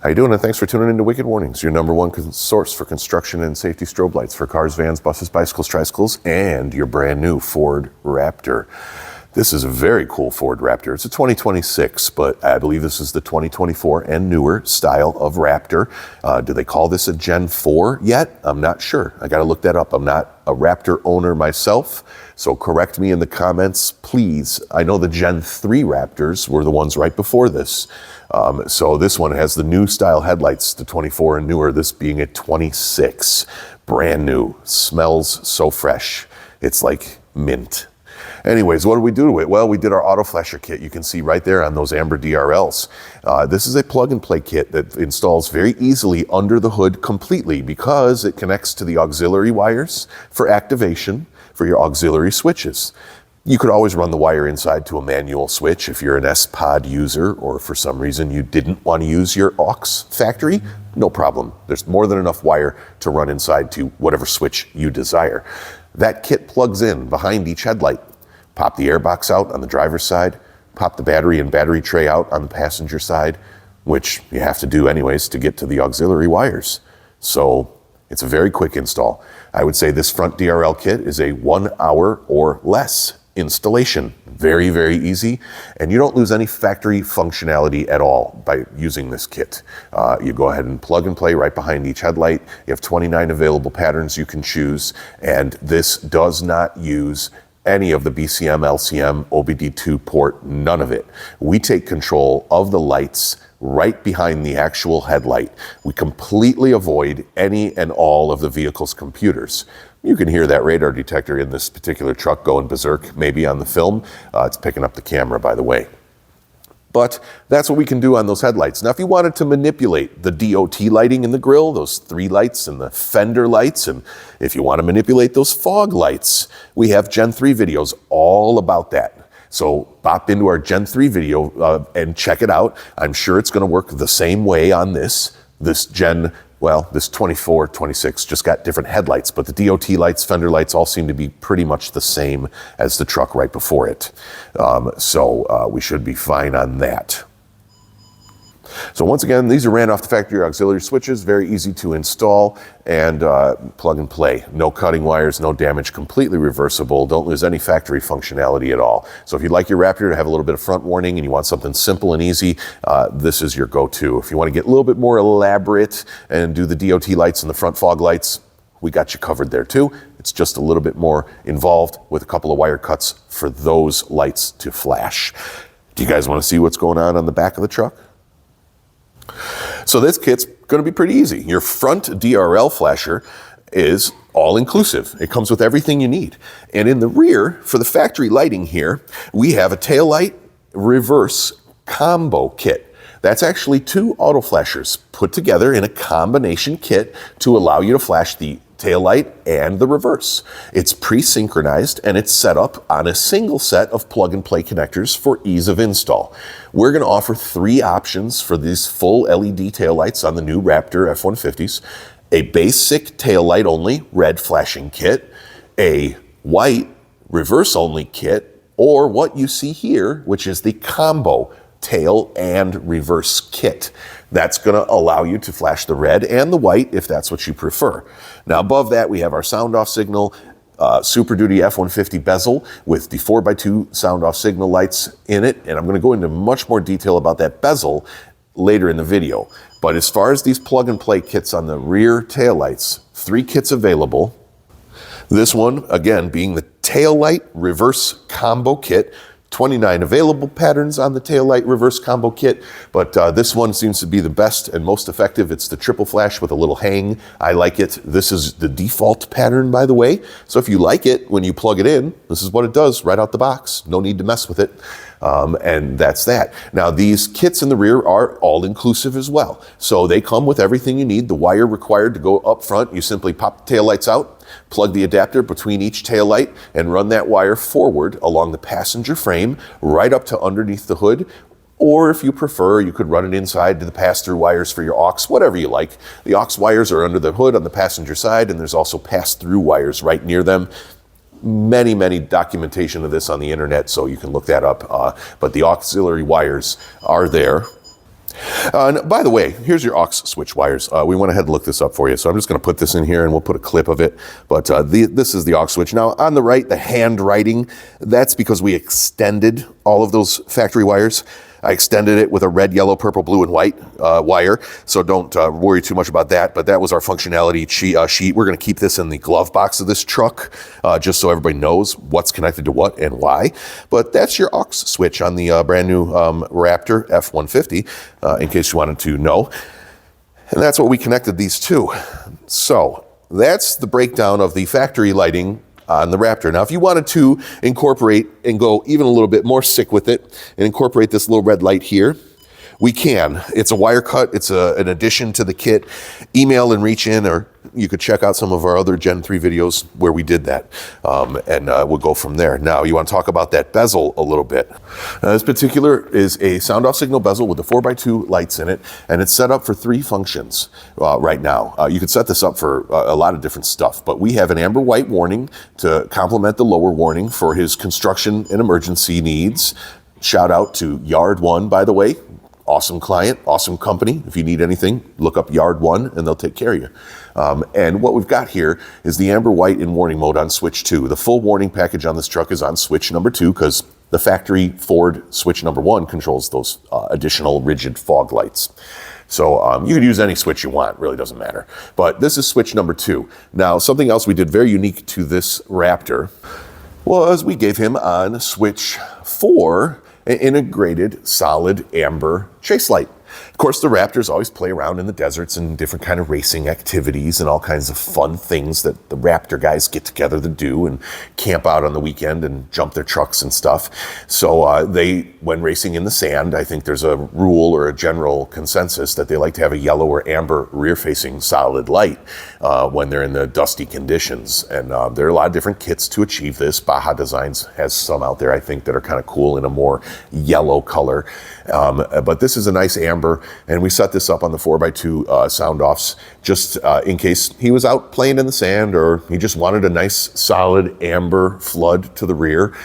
How you doing? And thanks for tuning into Wicked Warnings, your #1 source for construction and safety strobe lights for cars, vans, buses, bicycles, tricycles, and your brand new Ford Raptor. This is a very cool Ford Raptor. It's a 2026, but I believe this is the 2024 and newer style of Raptor. Do they call this a Gen 4 yet? I'm not sure. I got to look that up. I'm not a Raptor owner myself, so correct me in the comments, please. I know the Gen 3 Raptors were the ones right before this. So this one has the new style headlights, the 24 and newer, this being a 26. Brand new. Smells so fresh. It's like mint. Anyways, what do we do to it? Well, we did our auto flasher kit. You can see right there on those amber DRLs. This is a plug and play kit that installs very easily under the hood completely because it connects to the auxiliary wires for activation for your auxiliary switches. You could always run the wire inside to a manual switch if you're an S-Pod user or for some reason you didn't want to use your aux factory, no problem. There's more than enough wire to run inside to whatever switch you desire. That kit plugs in behind each headlight. Pop the airbox out on the driver's side, pop the battery and battery tray out on the passenger side, which you have to do anyways to get to the auxiliary wires. So it's a very quick install. I would say this front DRL kit is a 1 hour or less installation. Very, very easy. And you don't lose any factory functionality at all by using this kit. You go ahead and plug and play right behind each headlight. You have 29 available patterns you can choose. And this does not use any of the BCM, LCM, OBD2 port, none of it. We take control of the lights right behind the actual headlight. We completely avoid any and all of the vehicle's computers. You can hear that radar detector in this particular truck going berserk, maybe on the film. It's picking up the camera, by the way. But that's what we can do on those headlights. Now, if you wanted to manipulate the DOT lighting in the grille, those 3 lights and the fender lights, and if you want to manipulate those fog lights, we have Gen 3 videos all about that. So bop into our Gen 3 video and check it out. I'm sure it's going to work the same way on this Gen. Well, this 24, 26 just got different headlights, but the DOT lights, fender lights all seem to be pretty much the same as the truck right before it. So we should be fine on that. So once again, these are ran off the factory auxiliary switches, very easy to install and plug and play. No cutting wires, no damage, completely reversible. Don't lose any factory functionality at all. So if you'd like your Raptor to have a little bit of front warning and you want something simple and easy, this is your go-to. If you want to get a little bit more elaborate and do the DOT lights and the front fog lights, we got you covered there too. It's just a little bit more involved with a couple of wire cuts for those lights to flash. Do you guys want to see what's going on the back of the truck? So this kit's going to be pretty easy. Your front DRL flasher is all inclusive. It comes with everything you need. And in the rear, for the factory lighting here, we have a taillight reverse combo kit. That's actually 2 auto flashers put together in a combination kit to allow you to flash the taillight and the reverse. It's pre-synchronized and it's set up on a single set of plug and play connectors for ease of install. We're going to offer 3 options for these full LED taillights on the new Raptor F-150s. A basic taillight only red flashing kit, a white reverse only kit, or what you see here, which is the combo tail and reverse kit. That's going to allow you to flash the red and the white if that's what you prefer. Now above that we have our sound off signal, Super Duty F-150 bezel with the 4x2 sound off signal lights in it, and I'm going to go into much more detail about that bezel later in the video. But as far as these plug and play kits on the rear taillights, 3 kits available. This one again being the taillight reverse combo kit. 29 available patterns on the taillight reverse combo kit, but this one seems to be the best and most effective. It's the triple flash with a little hang. I like it. This is the default pattern, by the way. So if you like it, when you plug it in, this is what it does right out the box. No need to mess with it. And that's that. Now these kits in the rear are all inclusive as well. So they come with everything you need. The wire required to go up front, you simply pop the taillights out, plug the adapter between each taillight and run that wire forward along the passenger frame right up to underneath the hood. Or if you prefer, you could run it inside to the pass-through wires for your aux, whatever you like. The aux wires are under the hood on the passenger side, and there's also pass-through wires right near them. Many documentation of this on the internet, so you can look that up. But the auxiliary wires are there. And by the way, here's your aux switch wires. We went ahead and looked this up for you, so I'm just going to put this in here and we'll put a clip of it. But this is the aux switch. Now on the right, the handwriting, that's because we extended all of those factory wires. I extended it with a red, yellow, purple, blue, and white wire, so don't worry too much about that, but that was our functionality sheet. We're going to keep this in the glove box of this truck, just so everybody knows what's connected to what and why. But that's your aux switch on the brand new Raptor F-150, in case you wanted to know. And that's what we connected these to. So that's the breakdown of the factory lighting on the Raptor. Now, if you wanted to incorporate and go even a little bit more sick with it and incorporate this little red light here, we can. It's a wire cut. It's an addition to the kit. Email and reach in, or you could check out some of our other Gen 3 videos where we did that, and we'll go from there. Now, you want to talk about that bezel a little bit. Now, this particular is a sound off signal bezel with the 4x2 lights in it, and it's set up for 3 functions right now. You could set this up for a lot of different stuff, but we have an amber white warning to complement the lower warning for his construction and emergency needs. Shout out to Yard One, by the way. Awesome client, awesome company. If you need anything, look up Yard One and they'll take care of you. And what we've got here is the amber white in warning mode on switch 2. The full warning package on this truck is on switch number 2 because the factory Ford switch number 1 controls those additional rigid fog lights. So you could use any switch you want, really doesn't matter. But this is switch number 2. Now, something else we did very unique to this Raptor was we gave him on switch 4 an integrated solid amber chase light. Of course, the Raptors always play around in the deserts and different kind of racing activities and all kinds of fun things that the Raptor guys get together to do and camp out on the weekend and jump their trucks and stuff. So when racing in the sand, I think there's a rule or a general consensus that they like to have a yellow or amber rear-facing solid light when they're in the dusty conditions. And there are a lot of different kits to achieve this. Baja Designs has some out there, I think, that are kind of cool in a more yellow color. But this is a nice amber, and we set this up on the 4x2 sound offs just in case he was out playing in the sand or he just wanted a nice solid amber flood to the rear.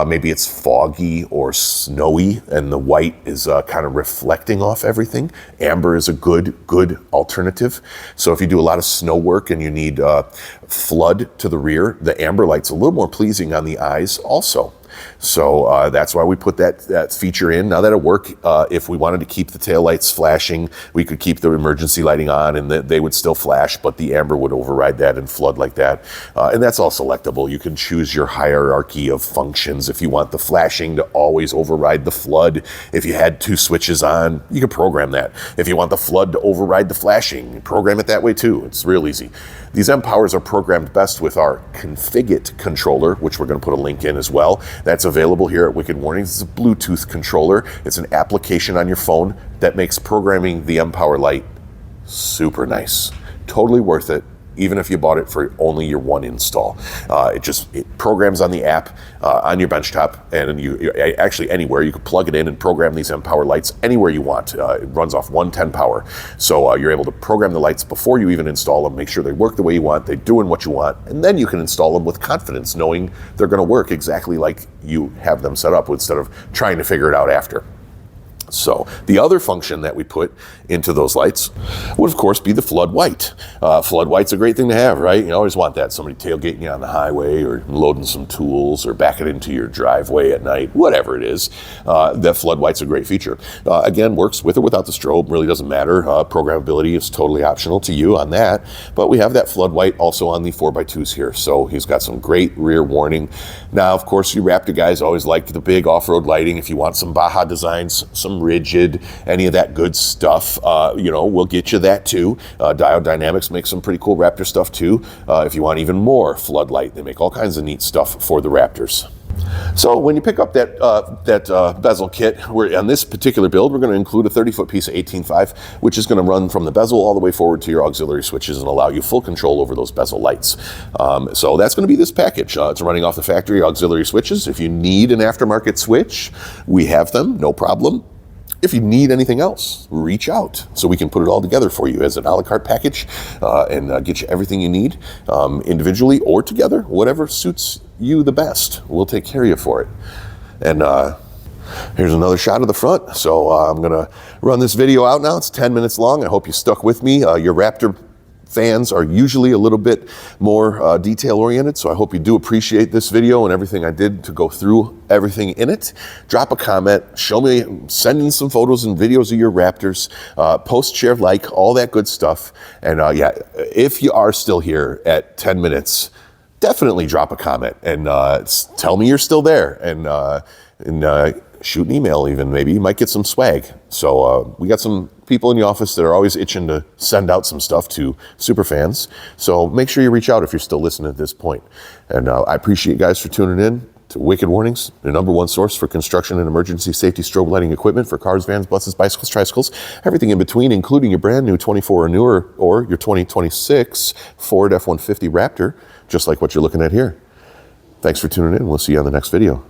Maybe it's foggy or snowy and the white is kind of reflecting off everything. Amber is a good alternative. So if you do a lot of snow work and you need flood to the rear, the amber light's a little more pleasing on the eyes also. So that's why we put that feature in. Now that'll work if we wanted to keep the taillights flashing, we could keep the emergency lighting on and they would still flash, but the amber would override that and flood like that. And that's all selectable. You can choose your hierarchy of functions. If you want the flashing to always override the flood, if you had 2 switches on, you can program that. If you want the flood to override the flashing, program it that way too. It's real easy. These M-Powers are programmed best with our Config-It controller, which we're going to put a link in as well. That's available here at Wicked Warnings. It's a Bluetooth controller. It's an application on your phone that makes programming the M-Power light super nice. Totally worth it, even if you bought it for only your 1 install. It programs on the app on your benchtop, and you actually anywhere. You can plug it in and program these M-Power lights anywhere you want. It runs off 110 power. So you're able to program the lights before you even install them, make sure they work the way you want, they're doing what you want, and then you can install them with confidence, knowing they're gonna work exactly like you have them set up instead of trying to figure it out after. So the other function that we put into those lights would, of course, be the flood white. Flood white's a great thing to have, right? You always want that. Somebody tailgating you on the highway or loading some tools or backing into your driveway at night, whatever it is. That flood white's a great feature. Again, works with or without the strobe, really doesn't matter. Programmability is totally optional to you on that. But we have that flood white also on the 4x2s here. So he's got some great rear warning. Now, of course, you Raptor guys always like the big off-road lighting. If you want some Baja Designs, some rigid, any of that good stuff, we'll get you that too. Diode Dynamics makes some pretty cool Raptor stuff too. If you want even more floodlight, they make all kinds of neat stuff for the Raptors. So when you pick up that bezel kit, on this particular build, we're going to include a 30-foot piece of 18.5, which is going to run from the bezel all the way forward to your auxiliary switches and allow you full control over those bezel lights. So that's going to be this package. It's running off the factory auxiliary switches. If you need an aftermarket switch, we have them, no problem. If you need anything else, reach out so we can put it all together for you as an a la carte package and get you everything you need individually or together, whatever suits you the best. We'll take care of you for it. And Here's another shot of the front. So I'm gonna run this video out now. It's 10 minutes long. I hope you stuck with me. Your Raptor fans are usually a little bit more detail oriented, so I hope you do appreciate this video and everything I did to go through everything in it. Drop a comment, show me, send in some photos and videos of your Raptors, post, share, like, all that good stuff. And yeah, if you are still here at 10 minutes, definitely drop a comment and tell me you're still there, and shoot an email even. Maybe you might get some swag. So we got some people in the office that are always itching to send out some stuff to super fans. So make sure you reach out if you're still listening at this point. And I appreciate you guys for tuning in to Wicked Warnings, the #1 source for construction and emergency safety strobe lighting equipment for cars, vans, buses, bicycles, tricycles, everything in between, including your brand new 24 or newer or your 2026 Ford F-150 Raptor, just like what you're looking at here. Thanks for tuning in. We'll see you on the next video.